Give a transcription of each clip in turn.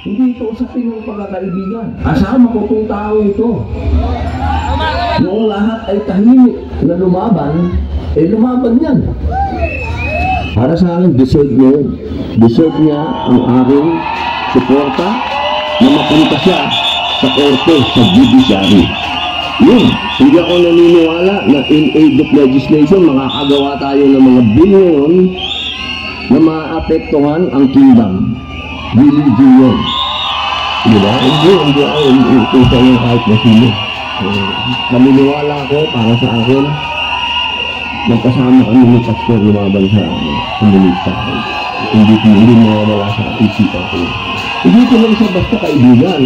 Hindi ito usapin ng pagkakaibigan. Kasama ko itong tao ito. Noong lahat ay tahimik na lumaban, lumaban yan. Para sa akin, deserve niya yun. Deserve niya ang aking suporta na mapunta siya sa korte, sa judiciary. Yun, hindi ako naniniwala na in aid of legislation, makakagawa tayo ng mga bill ngayon na maapektuhan ang kingdom. Religion yun. Diba? Hindi ako ikusa ng kahit na sino. Naniniwala ako, para sa akin, magkasama kami ng pastor lumaban sa komunista. Hindi mawawala sa isipan ko. Hindi ko lang siya basta kaibigan.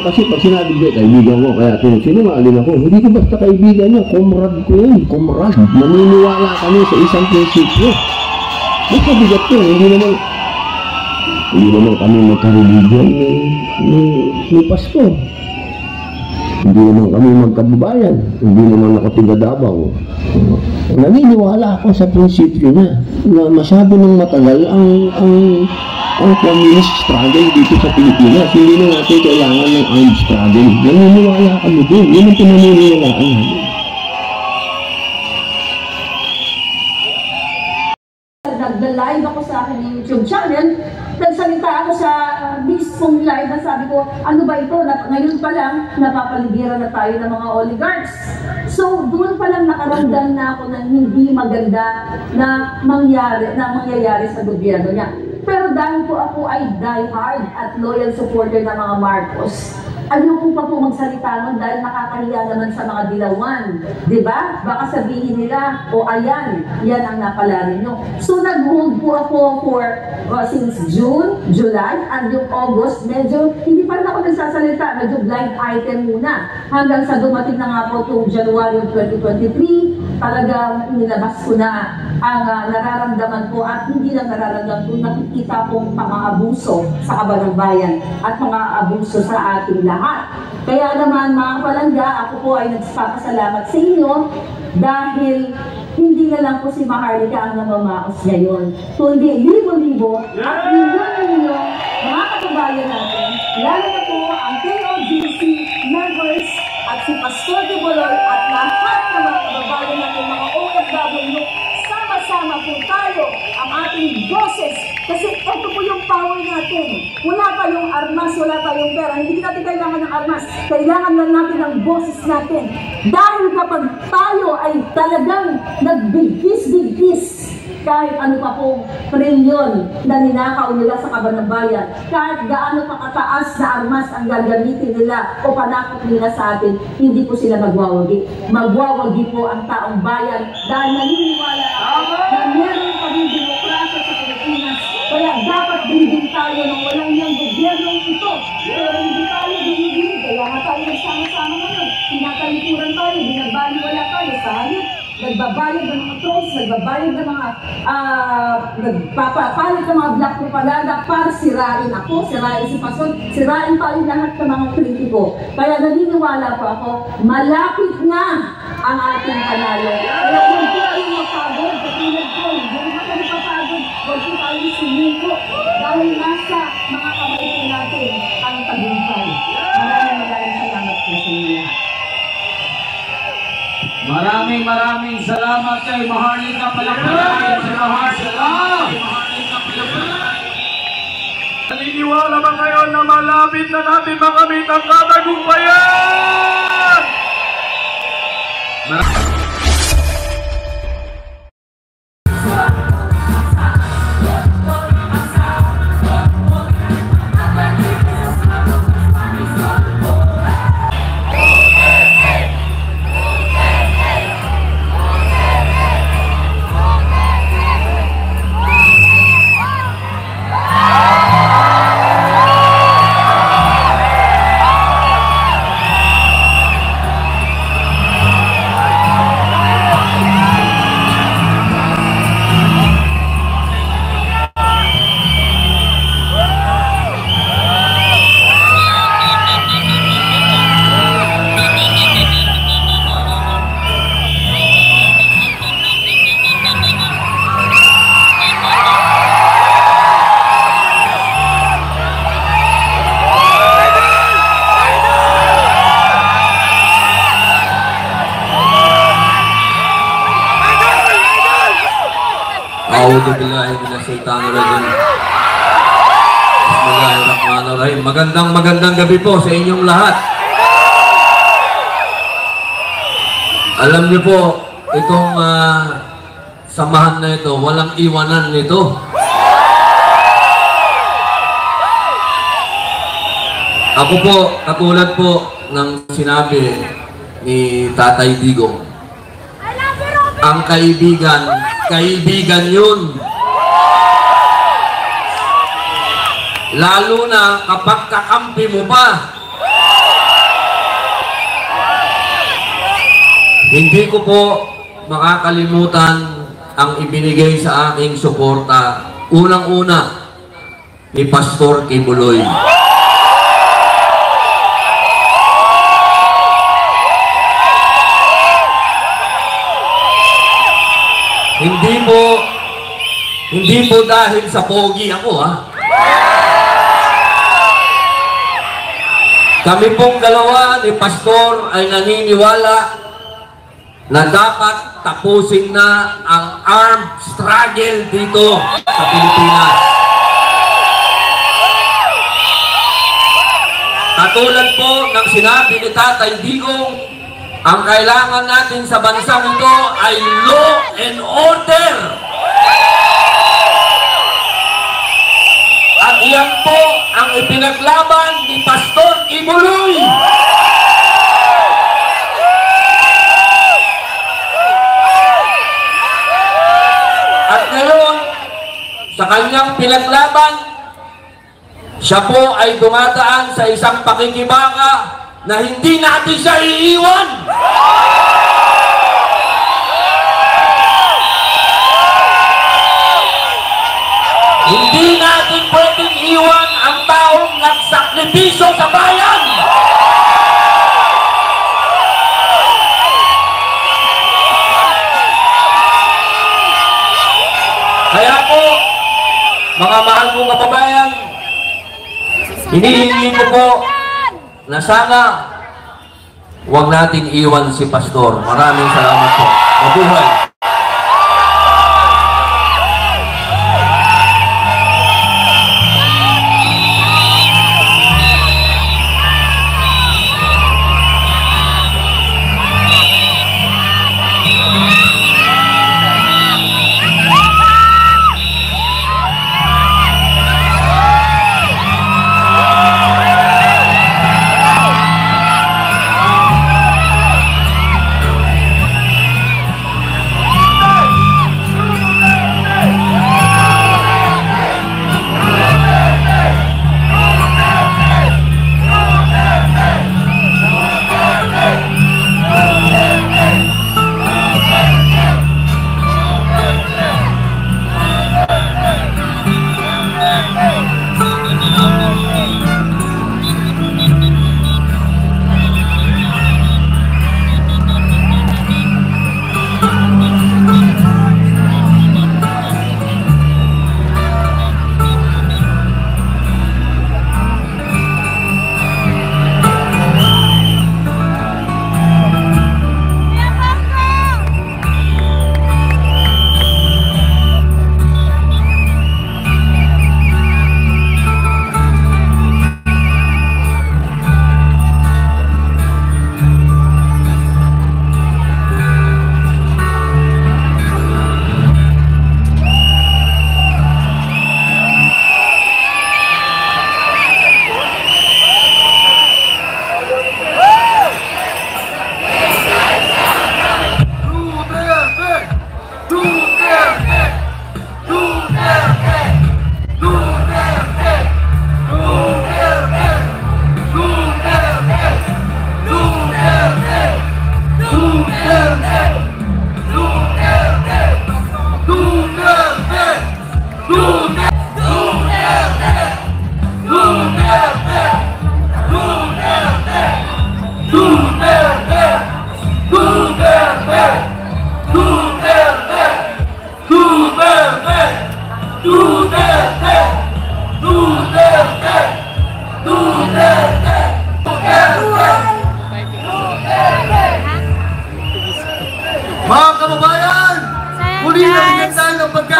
Kasi pag sinabi ko, kaibigan ko, kaya sinungaling ako. Hindi ko basta kaibigan niya, comrade ko yun, comrade. Naniniwala kami sa isang prinsipyo. Basta bigat ko, hindi naman kami magka-religion ni pastor. Hindi naman kami magkababayan. Hindi naman ako tiga-Davao. Naniniwala ako sa prinsipyo niya na masyado nang matagal ang communist struggle dito sa Pilipinas. Hindi na natin kailangan ng armed struggle. Naniniwala kami din. Yun ang pinaniniwalaan namin. Nag-live ako sa aking YouTube channel. Nagsalita ako sa mismong live na sabi ko, ano ba ito? Ngayon pa lang, napapaligiran na tayo ng mga oligarchs. So, doon pa lang nakaramdam na ako ng hindi maganda na mangyayari sa gobyerno niya. Pero dahil po ako ay die-hard at loyal supporter ng mga Marcos, ayoko pa po magsalita nun dahil nakakahiya naman sa mga dilawan. Diba? Baka sabihin nila, o ayan, yan ang napala ninyo. So nag-hold po ako for since June, July, and yung August, medyo hindi pa rin ako nagsasalita, medyo blind item muna. Hanggang sa dumating na nga po itong January of 2023, talagang nilabas ko na ang nararamdaman ko at hindi lang nararamdaman ko, nakikita kong pang-aabuso sa kabanang bayan at mga abuso sa ating lahat. Kaya naman mga kapalangga, ako po ay nagpapasalamat sa inyo dahil hindi na lang po si Maharlika ang namamaos ngayon, kundi libo-libo at milyon-milyon mga katubayan natin, lalo na po ang KOGC members at si Pastor de Boloy at lahat ng mga kababayan natin, mga OFW, sama-sama po tayo ang ating boses. Kasi ito po yung power natin. Wala tayong armas, wala tayong pera. Hindi natin kailangan ng armas. Kailangan lang natin ng boses natin. Dahil kapag tayo ay talagang nagbigkis-bigkis, kahit ano pa pong trilyon na ninakaw nila sa kabanang bayan, kahit gaano pa kataas na armas ang gagamitin nila o panakot nila sa atin, hindi po sila magwawagi. Magwawagi po ang taong bayan dahil naniniwala ako na meron pa rin demokrasya sa Pilipinas. Kaya dapat dinigin tayo ng walang yung gobyernong ito. Pero hindi tayo dinigin. Kaya nga tayo nagsama-sama ngayon. Tinatalikuran tayo, binagbaliwala tayo sa halip. Nagbabayad ng mga trolls, nagbabayad ng mga nagpapapalit ng mga black propaganda para sirain ako, sirain si Pastor, sirain pa rin lahat ng mga kritiko. Kaya naniniwala po ako, malapit na ang ating panalo. Kaya kung po ay mapagod, katulad ko, hindi naman kami papagod, huwag po tayo sumiko dahil nasa mga kamay po natin ang tagumpay. Maraming salamat po sa inyo. Maraming salamat kay Maharlika. Palakpakan si Maharlika. Naniniwala ba kayo na malapit na natin makamit ang katagumpayan? A'udhu billahi minasyaitanir rajim. Bismillahirrahmanirrahim. Magandang gabi po sa inyong lahat. Alam niyo po, itong samahan na ito, walang iwanan nito. Ako po, katulad po ng sinabi ni Tatay Digong, ang kaibigan, kaibigan yun. Lalo na kapag kakampi mo pa. Hindi ko po makakalimutan ang ibinigay sa aking suporta. Unang-una, ni Pastor Kibuloy. Hindi po dahil sa pogi ako, ha. Kami pong dalawa ni Pastor ay naniniwala na dapat tapusin na ang armed struggle dito sa Pilipinas. Katulad po ng sinabi ni Tatay Digong, ang kailangan natin sa bansang ito ay law and order. At iyan po ang ipinaglaban ni Pastor Kibuloy. At ngayon, sa kanyang pinaglaban, siya po ay dumadaan sa isang pakikibaka na hindi natin siya iiwan. Hindi natin pwedeng iwan ang taong nagsakripisyo sa bayan. Kaya po, mga mahal kong kababayan, hinihingi ko po na sana huwag nating iwan si Pastor. Maraming salamat po. Mabuhay!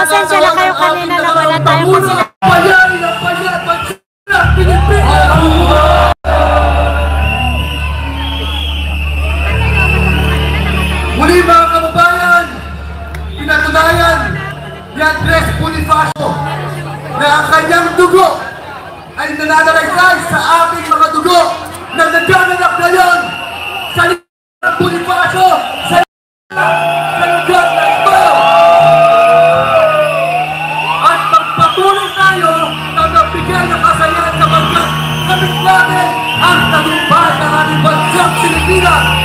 pasensya na kayo kanina na wala tayong masila. Payay na payat, ng Pilipinas! Muli mga kababayan, pinatunayan ni Andres Bonifacio na ang kanyang dugo ay nananalaysay sa ating mga dugo na nagkananak ngayon sa lugar ng Bonifacio, sa lugar na ito. At magpatuloy tayo na nagbigay ng kasayahan sa bansa. Kamit natin ang tagumpay ng ating bansang Pilipinas.